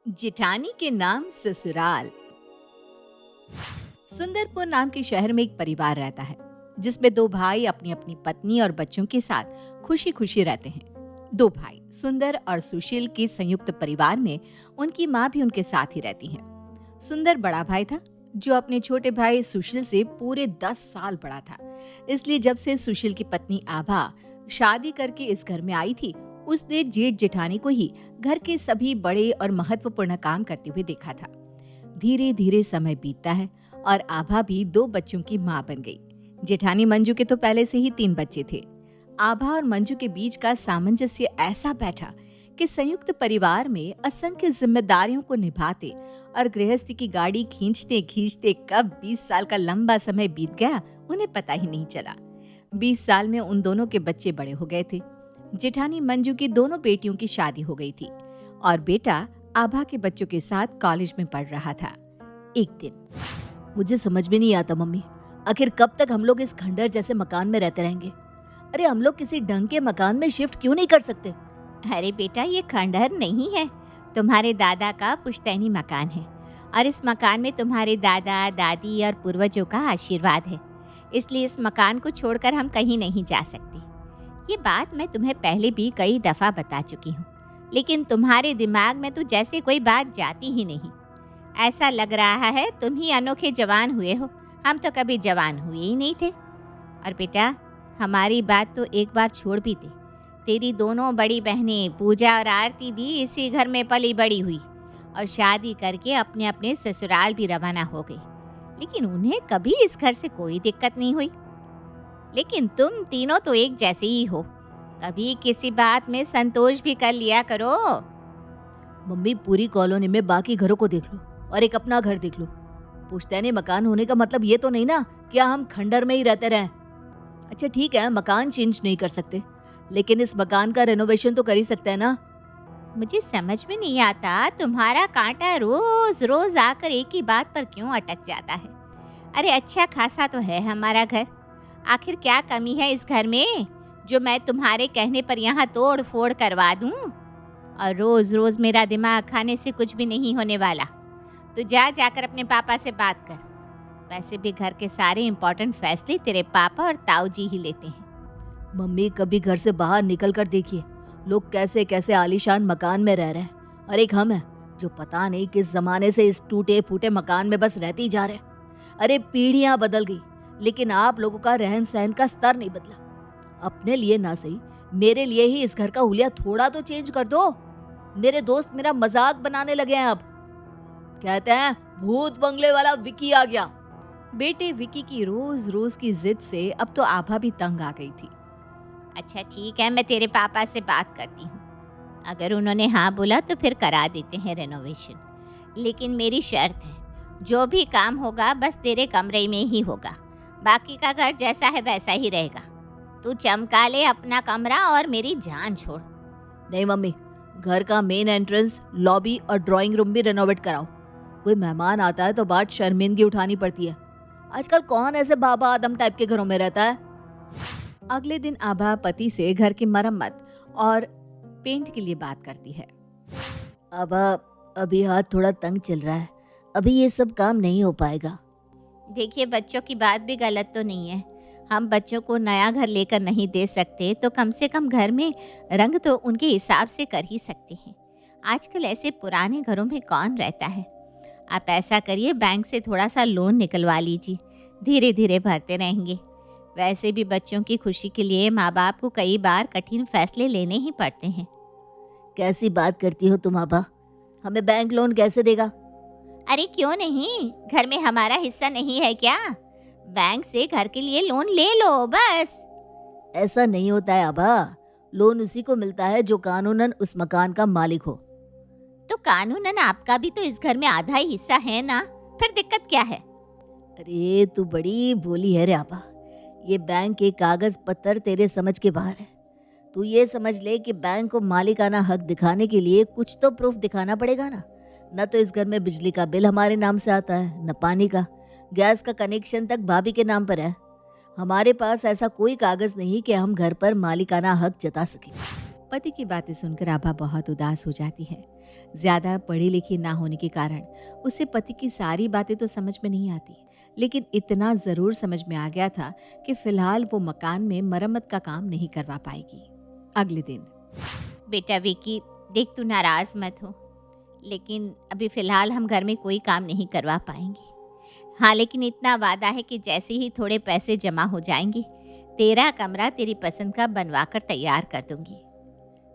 जेठानी के नाम ससुराल। सुंदरपुर नाम के शहर में एक परिवार रहता है जिसमें दो भाई अपनी अपनी पत्नी और बच्चों के साथ खुशी खुशी रहते हैं। दो भाई सुंदर और सुशील के संयुक्त परिवार में उनकी माँ भी उनके साथ ही रहती है। सुंदर बड़ा भाई था जो अपने छोटे भाई सुशील से पूरे 10 साल बड़ा था। इसलिए जब से सुशील की पत्नी आभा शादी करके इस घर में आई थी, उसने जेठ जेठानी को ही घर के सभी बड़े और महत्वपूर्ण काम करते हुए देखा था। धीरे धीरे समय बीतता है और आभा भी 2 बच्चों की माँ बन गई। जेठानी मंजू के तो पहले से ही 3 बच्चे थे। आभा और मंजू के बीच का सामंजस्य ऐसा बैठा कि संयुक्त परिवार में असंख्य जिम्मेदारियों को निभाते और गृहस्थी की गाड़ी खींचते खींचते कब 20 साल का लंबा समय बीत गया उन्हें पता ही नहीं चला। 20 साल में उन दोनों के बच्चे बड़े हो गए थे। जेठानी मंजू की दोनों बेटियों की शादी हो गई थी और बेटा आभा के बच्चों के साथ कॉलेज में पढ़ रहा था। एक दिन, मुझे समझ में नहीं आता मम्मी, आखिर कब तक हम लोग इस खंडर जैसे मकान में रहते रहेंगे? अरे हम लोग किसी ढंग के मकान में शिफ्ट क्यों नहीं कर सकते? अरे बेटा, ये खंडहर नहीं है, तुम्हारे दादा का पुश्तैनी मकान है और इस मकान में तुम्हारे दादा दादी और पूर्वजों का आशीर्वाद है। इसलिए इस मकान को छोड़कर हम कहीं नहीं जा सकते। ये बात मैं तुम्हें पहले भी कई दफ़ा बता चुकी हूँ, लेकिन तुम्हारे दिमाग में तो जैसे कोई बात जाती ही नहीं। ऐसा लग रहा है तुम ही अनोखे जवान हुए हो, हम तो कभी जवान हुए ही नहीं थे। और बेटा, हमारी बात तो एक बार छोड़ भी दे, तेरी दोनों बड़ी बहनें पूजा और आरती भी इसी घर में पली बड़ी हुई और शादी करके अपने अपने ससुराल भी रवाना हो गई, लेकिन उन्हें कभी इस घर से कोई दिक्कत नहीं हुई। लेकिन तुम तीनों तो एक जैसे ही हो, कभी किसी बात में संतोष भी कर लिया करो। मम्मी, पूरी कॉलोनी में बाकी घरों को देख लो और एक अपना घर देख लो। पुश्तैनी मकान होने का मतलब ये तो नहीं ना कि हम खंडर में ही रहते रहें। अच्छा ठीक है, मकान चेंज नहीं कर सकते, लेकिन इस मकान का रेनोवेशन तो कर ही सकते हैं ना। मुझे समझ में नहीं आता तुम्हारा कांटा रोज रोज आकर एक ही बात पर क्यों अटक जाता है। अरे अच्छा खासा तो है हमारा घर, आखिर क्या कमी है इस घर में जो मैं तुम्हारे कहने पर यहाँ तोड़ फोड़ करवा दूँ? और रोज रोज मेरा दिमाग खाने से कुछ भी नहीं होने वाला, तो जाकर अपने पापा से बात कर। वैसे भी घर के सारे इम्पोर्टेंट फैसले तेरे पापा और ताऊ जी ही लेते हैं। मम्मी, कभी घर से बाहर निकल कर देखिए, लोग कैसे कैसे आलीशान मकान में रह रहे हैं और एक हम है जो पता नहीं किस जमाने से इस टूटे फूटे मकान में बस रहते ही जा रहे हैं। अरे पीढ़ियां बदल गई, लेकिन आप लोगों का रहन सहन का स्तर नहीं बदला। अपने लिए ना सही, मेरे लिए ही इस घर का हुलिया थोड़ा तो चेंज कर दो। मेरे दोस्त मेरा मजाक बनाने लगे हैं, अब कहते हैं भूत बंगले वाला विकी आ गया। बेटे विकी की रोज रोज की जिद से अब तो आभा भी तंग आ गई थी। अच्छा ठीक है, मैं तेरे पापा से बात करती हूँ, अगर उन्होंने हाँ बोला तो फिर करा देते हैं रेनोवेशन। लेकिन मेरी शर्त है, जो भी काम होगा बस तेरे कमरे में ही होगा, बाकी का घर जैसा है वैसा ही रहेगा। तू चमका ले अपना कमरा और मेरी जान छोड़। नहीं मम्मी, घर का मेन एंट्रेंस, लॉबी और ड्राइंग रूम भी रेनोवेट कराओ। कोई मेहमान आता है तो बात शर्मिंदगी उठानी पड़ती है। आजकल कौन ऐसे बाबा आदम टाइप के घरों में रहता है? अगले दिन आभा पति से घर की मरम्मत और पेंट के लिए बात करती है। अब अभी हाथ थोड़ा तंग चल रहा है, अभी ये सब काम नहीं हो पाएगा। देखिए, बच्चों की बात भी गलत तो नहीं है, हम बच्चों को नया घर लेकर नहीं दे सकते तो कम से कम घर में रंग तो उनके हिसाब से कर ही सकते हैं। आजकल ऐसे पुराने घरों में कौन रहता है। आप ऐसा करिए, बैंक से थोड़ा सा लोन निकलवा लीजिए, धीरे धीरे भरते रहेंगे। वैसे भी बच्चों की खुशी के लिए माँ बाप को कई बार कठिन फैसले लेने ही पड़ते हैं। कैसी बात करती हो तुम आभा, हमें बैंक लोन कैसे देगा? अरे क्यों नहीं, घर में हमारा हिस्सा नहीं है क्या? बैंक से घर के लिए लोन ले लो बस। ऐसा नहीं होता है आभा, लोन उसी को मिलता है जो कानूनन उस मकान का मालिक हो। तो कानूनन आपका भी तो इस घर में आधा ही हिस्सा है ना, फिर दिक्कत क्या है? अरे तू बड़ी भोली है रे आभा, ये बैंक के कागज पत्तर तेरे समझ के बाहर है। तू ये समझ ले कि बैंक को मालिकाना हक दिखाने के लिए कुछ तो प्रूफ दिखाना पड़ेगा ना। न तो इस घर में बिजली का बिल हमारे नाम से आता है, न पानी का, गैस का कनेक्शन तक भाभी के नाम पर है। हमारे पास ऐसा कोई कागज नहीं कि हम घर पर मालिकाना हक जता सकें। पति की बातें सुनकर आभा बहुत उदास हो जाती है। ज्यादा पढ़ी लिखी ना होने के कारण उसे पति की सारी बातें तो समझ में नहीं आती, लेकिन इतना जरूर समझ में आ गया था कि फिलहाल वो मकान में मरम्मत का काम नहीं करवा पाएगी। अगले दिन, बेटा विकी, देख तू नाराज मत हो, लेकिन अभी फ़िलहाल हम घर में कोई काम नहीं करवा पाएंगे। हाँ, लेकिन इतना वादा है कि जैसे ही थोड़े पैसे जमा हो जाएंगे, तेरा कमरा तेरी पसंद का बनवा कर तैयार कर दूंगी।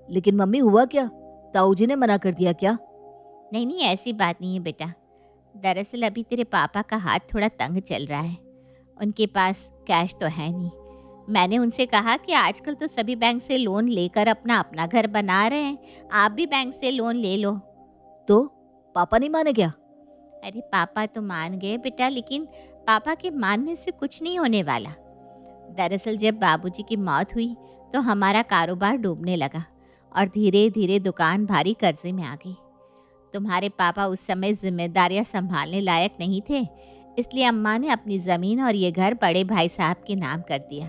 लेकिन मम्मी हुआ क्या? ताऊ जी ने मना कर दिया क्या? नहीं नहीं, ऐसी बात नहीं है बेटा। दरअसल अभी तेरे पापा का हाथ थोड़ा तंग चल रहा है, उनके पास कैश तो है नहीं। मैंने उनसे कहा कि आजकल तो सभी बैंक से लोन लेकर अपना अपना घर बना रहे हैं, आप भी बैंक से लोन ले लो। तो पापा नहीं माने क्या? अरे पापा तो मान गए बेटा, लेकिन पापा के मानने से कुछ नहीं होने वाला। दरअसल जब बाबूजी की मौत हुई तो हमारा कारोबार डूबने लगा और धीरे धीरे दुकान भारी कर्जे में आ गई। तुम्हारे पापा उस समय जिम्मेदारियां संभालने लायक नहीं थे, इसलिए अम्मा ने अपनी ज़मीन और ये घर बड़े भाई साहब के नाम कर दिया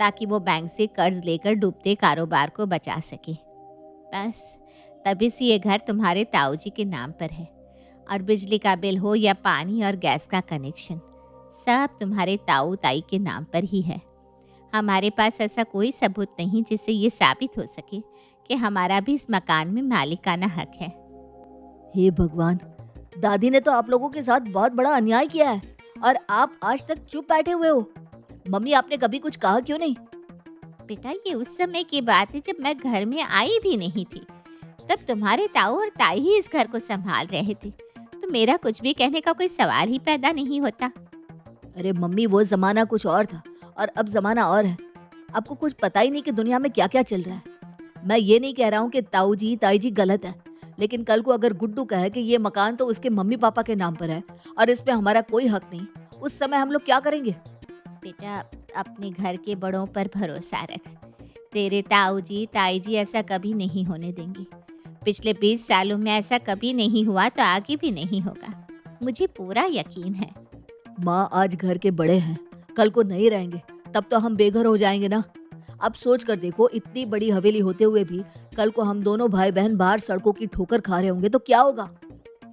ताकि वो बैंक से कर्ज लेकर डूबते कारोबार को बचा सके। बस तभी से ये घर तुम्हारे ताऊ जी के नाम पर है, और बिजली का बिल हो या पानी और गैस का कनेक्शन, सब तुम्हारे ताऊ ताई के नाम पर ही है। हमारे पास ऐसा कोई सबूत नहीं जिससे ये साबित हो सके कि हमारा भी इस मकान में मालिकाना हक है। हे भगवान, दादी ने तो आप लोगों के साथ बहुत बड़ा अन्याय किया है और आप आज तक चुप बैठे हुए हो। मम्मी, आपने कभी कुछ कहा क्यों नहीं? बेटा, ये उस समय की बात है जब मैं घर में आई भी नहीं थी। तब तुम्हारे ताऊ और ताई ही इस घर को संभाल रहे थे, तो मेरा कुछ भी कहने का कोई सवाल ही पैदा नहीं होता। अरे मम्मी, वो जमाना कुछ और था और अब जमाना और है। आपको कुछ पता ही नहीं कि दुनिया में क्या क्या चल रहा है। मैं ये नहीं कह रहा हूँ कि ताऊ जी ताई जी गलत है, लेकिन कल को अगर गुड्डू कहे कि ये मकान तो उसके मम्मी पापा के नाम पर है और इस पे हमारा कोई हक नहीं, उस समय हम लोग क्या करेंगे? बेटा, अपने घर के बड़ों पर भरोसा रख। तेरे ताऊ जी ताई जी ऐसा कभी नहीं होने देंगे। पिछले 20 सालों में ऐसा कभी नहीं हुआ, तो आगे भी नहीं होगा, मुझे पूरा यकीन है। माँ, आज घर के बड़े हैं, कल को नहीं रहेंगे, तब तो हम बेघर हो जाएंगे ना। अब सोच कर देखो, इतनी बड़ी हवेली होते हुए भी कल को हम दोनों भाई बहन बाहर सड़कों की ठोकर खा रहे होंगे तो क्या होगा?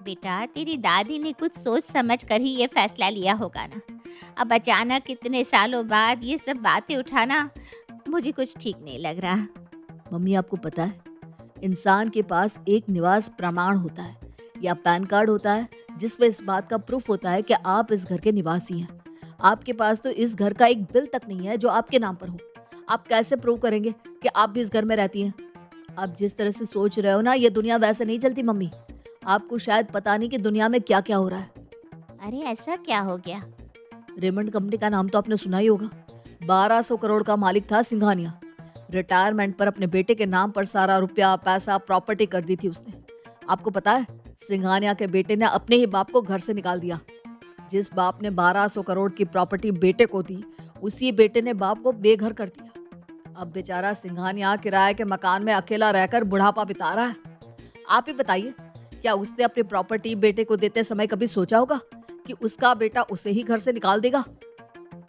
बेटा, तेरी दादी ने कुछ सोच समझ कर ही ये फैसला लिया होगा ना। अब अचानक इतने सालों बाद ये सब बातें उठाना मुझे कुछ ठीक नहीं लग रहा। मम्मी, आपको पता है, इंसान के पास एक निवास प्रमाण होता है या पैन कार्ड होता है जिसपे इस बात का प्रूफ होता है कि आप इस घर के निवासी हैं। आपके पास तो इस घर का एक बिल तक नहीं है जो आपके नाम पर हो। आप कैसे प्रूव करेंगे कि आप भी इस घर में रहती हैं? आप जिस तरह से सोच रहे हो ना, ये दुनिया वैसे नहीं चलती मम्मी। आपको शायद पता नहीं कि दुनिया में क्या क्या हो रहा है। अरे ऐसा क्या हो गया? रेमंड कंपनी का नाम तो आपने सुना ही होगा। 1200 करोड़ का मालिक था सिंघानिया। रिटायरमेंट पर अपने बेटे के नाम पर सारा रुपया पैसा प्रॉपर्टी कर दी थी उसने। आपको पता है, सिंघानिया के बेटे ने अपने ही बाप को घर से निकाल दिया। जिस बाप ने 1200 करोड़ की प्रॉपर्टी बेटे को दी, उसी बेटे ने बाप को बेघर कर दिया। अब बेचारा सिंघानिया किराए के मकान में अकेला रहकर बुढ़ापा बिता रहा है। आप ही बताइए, क्या उसने अपनी प्रॉपर्टी बेटे को देते समय कभी सोचा होगा कि उसका बेटा उसे ही घर से निकाल देगा?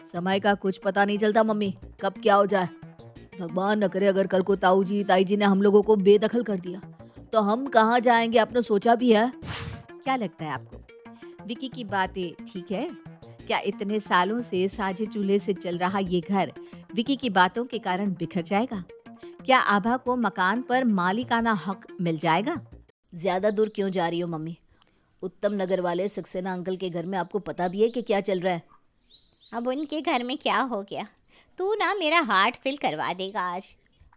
समय का कुछ पता नहीं चलता मम्मी, कब क्या हो जाए। भगवान न करे अगर कल को ताऊ जी ताई जी ने हम लोगों को बेदखल कर दिया तो हम कहाँ जाएंगे? आपने सोचा भी है? क्या लगता है आपको, विकी की बातें ठीक है? क्या इतने सालों से साझे चूल्हे से चल रहा ये घर विकी की बातों के कारण बिखर जाएगा? क्या आभा को मकान पर मालिकाना हक मिल जाएगा? ज्यादा दूर क्यों जा रही हो मम्मी? उत्तम नगर वाले सक्सेना अंकल के घर में आपको पता भी है कि क्या चल रहा है। अब उनके घर में क्या हो गया? तू ना मेरा हार्ट फिल करवा देगा आज।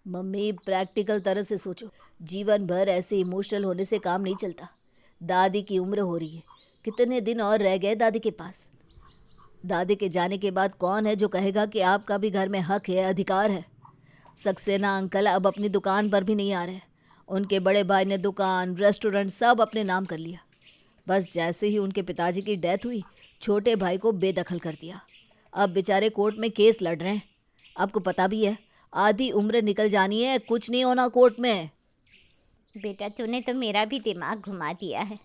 मम्मी, प्रैक्टिकल तरह से सोचो। जीवन भर ऐसे इमोशनल होने से काम नहीं चलता। दादी की उम्र हो रही है, कितने दिन और रह गए दादी के पास? दादी के जाने के बाद कौन है जो कहेगा कि आपका भी घर में हक है, अधिकार है? सक्सेना अंकल अब अपनी दुकान पर भी नहीं आ रहे। उनके बड़े भाई ने दुकान रेस्टोरेंट सब अपने नाम कर लिया। बस जैसे ही उनके पिताजी की डेथ हुई, छोटे भाई को बेदखल कर दिया। अब बेचारे कोर्ट में केस लड़ रहे हैं। आपको पता भी है, आधी उम्र निकल जानी है, कुछ नहीं होना कोर्ट में। बेटा, तूने तो मेरा भी दिमाग घुमा दिया है।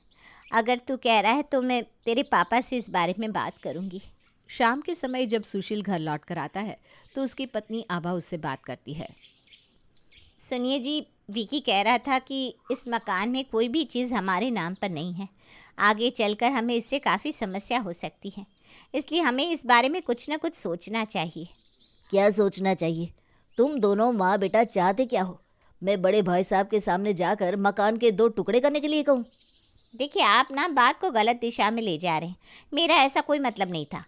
अगर तू कह रहा है तो मैं तेरे पापा से इस बारे में बात करूंगी। शाम के समय जब सुशील घर लौट कर आता है तो उसकी पत्नी आभा उससे बात करती है। सुनिए जी, विकी कह रहा था कि इस मकान में कोई भी चीज़ हमारे नाम पर नहीं है। आगे चलकर हमें इससे काफ़ी समस्या हो सकती है, इसलिए हमें इस बारे में कुछ ना कुछ सोचना चाहिए। क्या सोचना चाहिए? तुम दोनों माँ बेटा चाहते क्या हो? मैं बड़े भाई साहब के सामने जाकर मकान के 2 टुकड़े करने के लिए कहूँ? देखिए, आप ना बात को गलत दिशा में ले जा रहे हैं। मेरा ऐसा कोई मतलब नहीं था।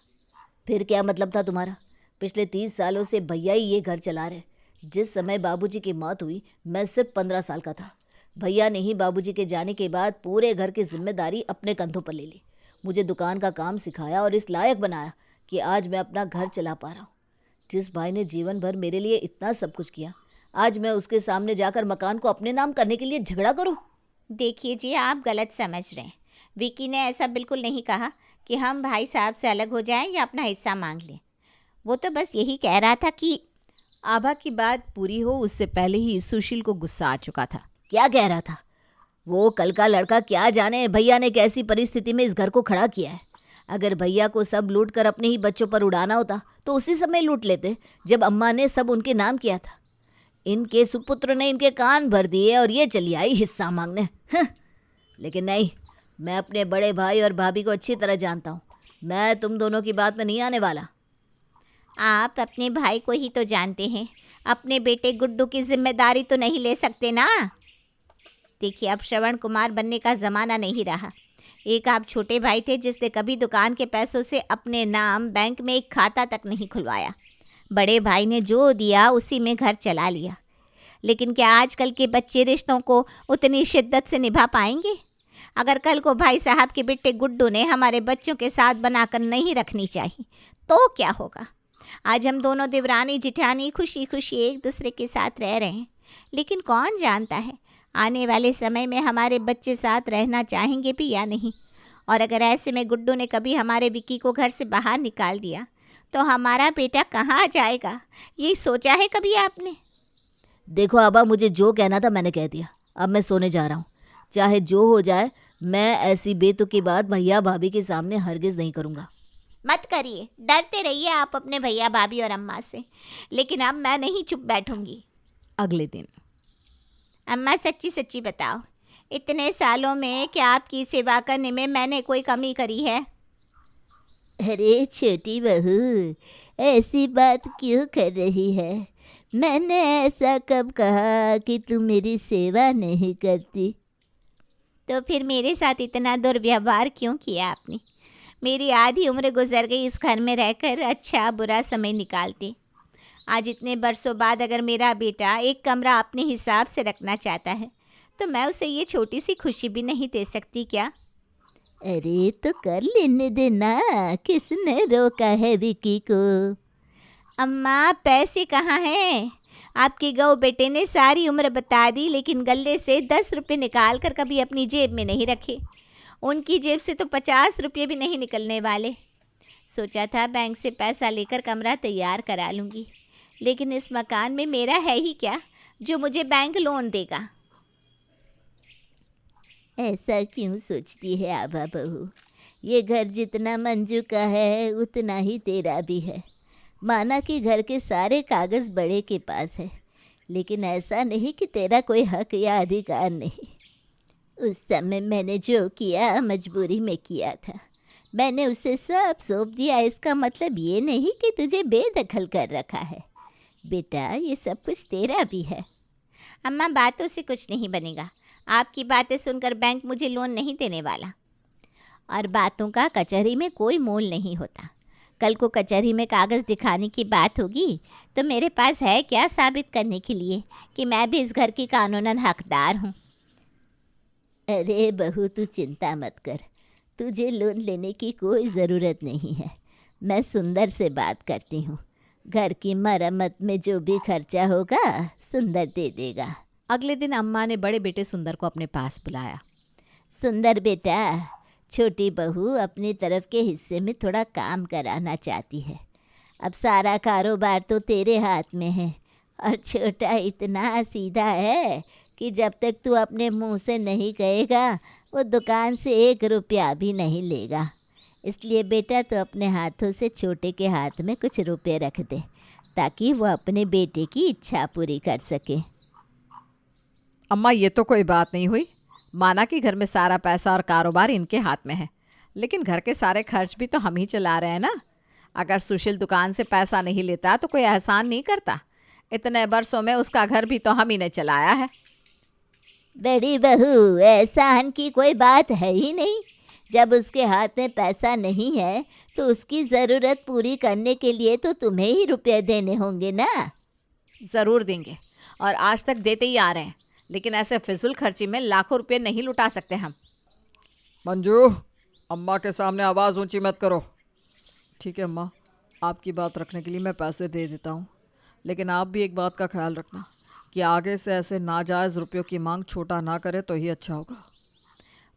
फिर क्या मतलब था तुम्हारा? पिछले 30 सालों से भैया ही ये घर चला रहे। जिस समय बाबूजी की मौत हुई मैं सिर्फ 15 साल का था। भैया ने ही बाबूजी के जाने के बाद पूरे घर की जिम्मेदारी अपने कंधों पर ले ली, मुझे दुकान का काम सिखाया और इस लायक बनाया कि आज मैं अपना घर चला पा रहा हूँ। जिस भाई ने जीवन भर मेरे लिए इतना सब कुछ किया, आज मैं उसके सामने जाकर मकान को अपने नाम करने के लिए झगड़ा करूँ? देखिए जी, आप गलत समझ रहे हैं। विकी ने ऐसा बिल्कुल नहीं कहा कि हम भाई साहब से अलग हो जाएं या अपना हिस्सा मांग लें। वो तो बस यही कह रहा था कि आभा की बात पूरी हो उससे पहले ही सुशील को गुस्सा आ चुका था। क्या कह रहा था? वो कल का लड़का क्या जाने भैया ने कैसी परिस्थिति में इस घर को खड़ा किया है। अगर भैया को सब लूट कर अपने ही बच्चों पर उड़ाना होता तो उसी समय लूट लेते जब अम्मा ने सब उनके नाम किया था। इनके सुपुत्र ने इनके कान भर दिए और ये चली आई हिस्सा मांगने। लेकिन नहीं, मैं अपने बड़े भाई और भाभी को अच्छी तरह जानता हूँ। मैं तुम दोनों की बात में नहीं आने वाला। आप अपने भाई को ही तो जानते हैं, अपने बेटे गुड्डू की जिम्मेदारी तो नहीं ले सकते ना। देखिए, अब श्रवण कुमार बनने का ज़माना नहीं रहा। एक आप छोटे भाई थे जिसने कभी दुकान के पैसों से अपने नाम बैंक में एक खाता तक नहीं खुलवाया। बड़े भाई ने जो दिया उसी में घर चला लिया। लेकिन क्या आजकल के बच्चे रिश्तों को उतनी शिद्दत से निभा पाएंगे? अगर कल को भाई साहब के बेटे गुड्डू ने हमारे बच्चों के साथ बनाकर नहीं रखनी चाहिए तो क्या होगा? आज हम दोनों देवरानी जिठानी खुशी खुशी एक दूसरे के साथ रह रहे हैं, लेकिन कौन जानता है आने वाले समय में हमारे बच्चे साथ रहना चाहेंगे भी या नहीं। और अगर ऐसे में गुड्डू ने कभी हमारे विक्की को घर से बाहर निकाल दिया तो हमारा बेटा कहाँ जाएगा? ये सोचा है कभी आपने? देखो आबा, मुझे जो कहना था मैंने कह दिया। अब मैं सोने जा रहा हूँ। चाहे जो हो जाए, मैं ऐसी बेतुकी बात भैया भाभी के सामने हरगिज नहीं करूँगा। मत करिए, डरते रहिए आप अपने भैया भाभी और अम्मा से, लेकिन अब मैं नहीं चुप बैठूंगी। अगले दिन अम्मा, सच्ची सच्ची बताओ, इतने सालों में क्या आपकी सेवा करने में मैंने कोई कमी करी है? अरे छोटी बहू, ऐसी बात क्यों कर रही है? मैंने ऐसा कब कहा कि तुम मेरी सेवा नहीं करती? तो फिर मेरे साथ इतना दुर्व्यवहार क्यों किया आपने? मेरी आधी उम्र गुजर गई इस घर में रहकर अच्छा बुरा समय निकालती। आज इतने बरसों बाद अगर मेरा बेटा एक कमरा अपने हिसाब से रखना चाहता है तो मैं उसे ये छोटी सी खुशी भी नहीं दे सकती क्या? अरे तो कर लेने देना, किसने रोका है विकी को? अम्मा, पैसे कहाँ हैं? आपके गौ बेटे ने सारी उम्र बता दी, लेकिन गले से 10 रुपये निकाल कर कभी अपनी जेब में नहीं रखे। उनकी जेब से तो 50 रुपये भी नहीं निकलने वाले। सोचा था बैंक से पैसा लेकर कमरा तैयार करा लूँगी, लेकिन इस मकान में मेरा है ही क्या जो मुझे बैंक लोन देगा? ऐसा क्यों सोचती है आभा बहू? ये घर जितना मंजू का है उतना ही तेरा भी है। माना कि घर के सारे कागज़ बड़े के पास है, लेकिन ऐसा नहीं कि तेरा कोई हक या अधिकार नहीं। उस समय मैंने जो किया मजबूरी में किया था। मैंने उसे सब सौंप दिया। इसका मतलब ये नहीं कि तुझे बेदखल कर रखा है। बेटा, ये सब कुछ तेरा भी है। अम्मा, बातों से कुछ नहीं बनेगा। आपकी बातें सुनकर बैंक मुझे लोन नहीं देने वाला, और बातों का कचहरी में कोई मोल नहीं होता। कल को कचहरी में कागज़ दिखाने की बात होगी तो मेरे पास है क्या साबित करने के लिए कि मैं भी इस घर की कानूनन हकदार हूँ? अरे बहू, तू चिंता मत कर। तुझे लोन लेने की कोई ज़रूरत नहीं है। मैं सुंदर से बात करती हूँ। घर की मरम्मत में जो भी खर्चा होगा सुंदर दे देगा। अगले दिन अम्मा ने बड़े बेटे सुंदर को अपने पास बुलाया। सुंदर बेटा, छोटी बहू अपनी तरफ के हिस्से में थोड़ा काम कराना चाहती है। अब सारा कारोबार तो तेरे हाथ में है, और छोटा इतना सीधा है कि जब तक तू अपने मुंह से नहीं कहेगा वो दुकान से 1 रुपया भी नहीं लेगा। इसलिए बेटा, तो अपने हाथों से छोटे के हाथ में कुछ रुपए रख दे ताकि वो अपने बेटे की इच्छा पूरी कर सके। अम्मा ये तो कोई बात नहीं हुई। माना कि घर में सारा पैसा और कारोबार इनके हाथ में है, लेकिन घर के सारे खर्च भी तो हम ही चला रहे हैं ना। अगर सुशील दुकान से पैसा नहीं लेता तो कोई एहसान नहीं करता। इतने बरसों में उसका घर भी तो हम ही ने चलाया है। बड़ी बहू, एहसान की कोई बात है ही नहीं। जब उसके हाथ में पैसा नहीं है तो उसकी ज़रूरत पूरी करने के लिए तो तुम्हें ही रुपए देने होंगे ना। ज़रूर देंगे, और आज तक देते ही आ रहे हैं, लेकिन ऐसे फिजूल खर्ची में लाखों रुपए नहीं लुटा सकते हम। मंजू, अम्मा के सामने आवाज़ ऊंची मत करो। ठीक है अम्मा, आपकी बात रखने के लिए मैं पैसे दे देता हूँ, लेकिन आप भी एक बात का ख्याल रखना कि आगे से ऐसे नाजायज़ रुपयों की मांग छोटा ना करे तो ही अच्छा होगा।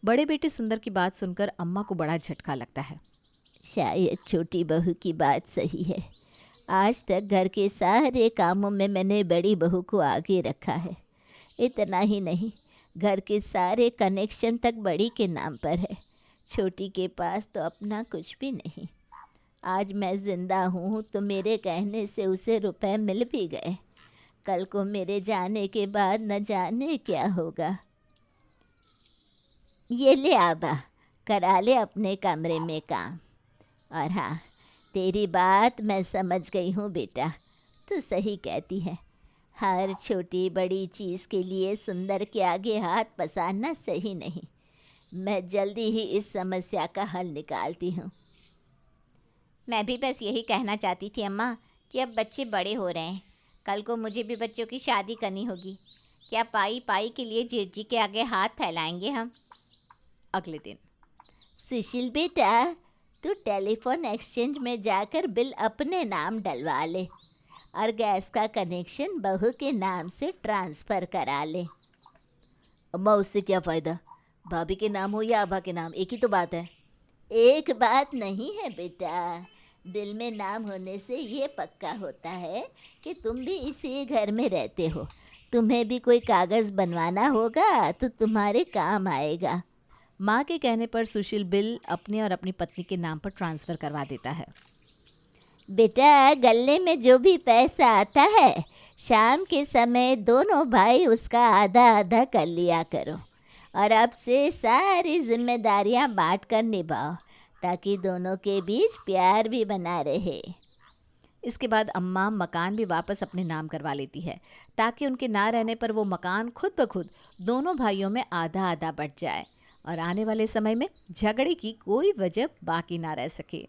बड़े बेटे सुंदर की बात सुनकर अम्मा को बड़ा झटका लगता है। शायद छोटी बहू की बात सही है। आज तक घर के सारे कामों में मैंने बड़ी बहू को आगे रखा है। इतना ही नहीं, घर के सारे कनेक्शन तक बड़ी के नाम पर है। छोटी के पास तो अपना कुछ भी नहीं। आज मैं ज़िंदा हूँ तो मेरे कहने से उसे रुपए मिल भी गए। कल को मेरे जाने के बाद न जाने क्या होगा। ये ले आबा, करा ले अपने कमरे में काम। और हाँ, तेरी बात मैं समझ गई हूँ बेटा, तू सही कहती है। हर छोटी बड़ी चीज़ के लिए सुंदर के आगे हाथ पसारना सही नहीं। मैं जल्दी ही इस समस्या का हल निकालती हूँ। मैं भी बस यही कहना चाहती थी अम्मा कि अब बच्चे बड़े हो रहे हैं, कल को मुझे भी बच्चों की शादी करनी होगी। क्या पाई पाई के लिए जेठ जी के आगे हाथ फैलाएंगे हम? अगले दिन, सुशील बेटा, तू टेलीफोन एक्सचेंज में जाकर बिल अपने नाम डलवा ले और गैस का कनेक्शन बहू के नाम से ट्रांसफ़र करा ले। अम्मा, उससे क्या फ़ायदा? भाभी के नाम हो या आभा के नाम, एक ही तो बात है। एक बात नहीं है बेटा, बिल में नाम होने से ये पक्का होता है कि तुम भी इसी घर में रहते हो। तुम्हें भी कोई कागज़ बनवाना होगा तो तुम्हारे काम आएगा। माँ के कहने पर सुशील बिल अपने और अपनी पत्नी के नाम पर ट्रांसफ़र करवा देता है। बेटा, गले में जो भी पैसा आता है शाम के समय दोनों भाई उसका आधा आधा कर लिया करो, और अब से सारी जिम्मेदारियां बांट कर निभाओ ताकि दोनों के बीच प्यार भी बना रहे। इसके बाद अम्मा मकान भी वापस अपने नाम करवा लेती है, ताकि उनके ना रहने पर वो मकान खुद ब खुद दोनों भाइयों में आधा आधा बट जाए और आने वाले समय में झगड़े की कोई वजह बाकी ना रह सके।